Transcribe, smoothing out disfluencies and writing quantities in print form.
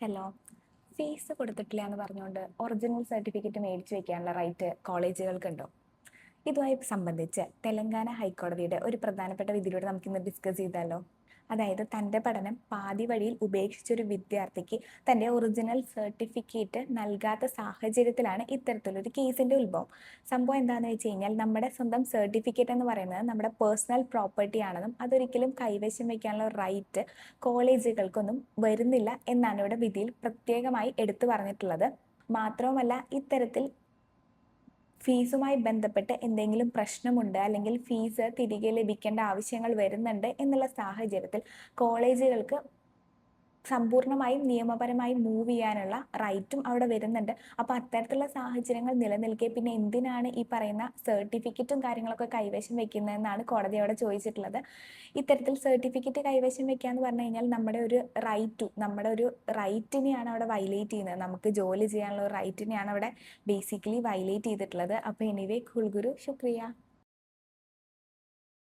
Hello. Fees കൊടുത്തിട്ടില്ല എന്ന് പറഞ്ഞുകൊണ്ട് ഒറിജിനൽ സർട്ടിഫിക്കറ്റ് മേടിച്ചു വെക്കാനുള്ള റൈറ്റ് കോളേജുകൾക്കുണ്ടോ? ഇതുമായി സംബന്ധിച്ച് തെലങ്കാന ഹൈക്കോടതിയുടെ ഒരു പ്രധാനപ്പെട്ട വിധിയിലൂടെ നമുക്കിന്ന് ഡിസ്കസ് ചെയ്താലോ? അതായത് തൻ്റെ പഠനം പാതി വഴിയിൽ ഉപേക്ഷിച്ചൊരു വിദ്യാർത്ഥിക്ക് തൻ്റെ ഒറിജിനൽ സർട്ടിഫിക്കറ്റ് നൽകാത്ത സാഹചര്യത്തിലാണ് ഇത്തരത്തിലൊരു കേസിൻ്റെ ഉത്ഭവം. സംഭവം എന്താണെന്ന് വെച്ച് കഴിഞ്ഞാൽ, നമ്മുടെ സ്വന്തം സർട്ടിഫിക്കറ്റ് എന്ന് പറയുന്നത് നമ്മുടെ പേഴ്സണൽ പ്രോപ്പർട്ടി ആണെന്നും അതൊരിക്കലും കൈവശം വയ്ക്കാനുള്ള റൈറ്റ് കോളേജുകൾക്കൊന്നും വരുന്നില്ല എന്നാണ് ഇവിടെ വിധിയിൽ പ്രത്യേകമായി എടുത്തു പറഞ്ഞിട്ടുള്ളത്. മാത്രവുമല്ല, ഇത്തരത്തിൽ ഫീസുമായി ബന്ധപ്പെട്ട് എന്തെങ്കിലും പ്രശ്നമുണ്ട് അല്ലെങ്കിൽ ഫീസ് തിരികെ ലഭിക്കേണ്ട ആവശ്യങ്ങൾ വരുന്നുണ്ട് എന്നുള്ള സാഹചര്യത്തിൽ കോളേജുകൾക്ക് സമ്പൂർണ്ണമായും നിയമപരമായി മൂവ് ചെയ്യാനുള്ള റൈറ്റും അവിടെ വരുന്നുണ്ട്. അപ്പോൾ അത്തരത്തിലുള്ള സാഹചര്യങ്ങൾ നിലനിൽക്കെ പിന്നെ എന്തിനാണ് ഈ പറയുന്ന സർട്ടിഫിക്കറ്റും കാര്യങ്ങളൊക്കെ കൈവശം വെക്കുന്നതെന്നാണ് കോടതി അവിടെ ചോദിച്ചിട്ടുള്ളത്. ഇത്തരത്തിൽ സർട്ടിഫിക്കറ്റ് കൈവശം വെക്കുക എന്ന് പറഞ്ഞു കഴിഞ്ഞാൽ നമ്മുടെ ഒരു റൈറ്റിനെയാണ് അവിടെ വയലേറ്റ് ചെയ്യുന്നത്. നമുക്ക് ജോലി ചെയ്യാനുള്ള ഒരു റൈറ്റിനെയാണ് അവിടെ ബേസിക്കലി വയലേറ്റ് ചെയ്തിട്ടുള്ളത്. അപ്പോൾ എനിവേ, കുൽഗുരു, ശുക്രിയ.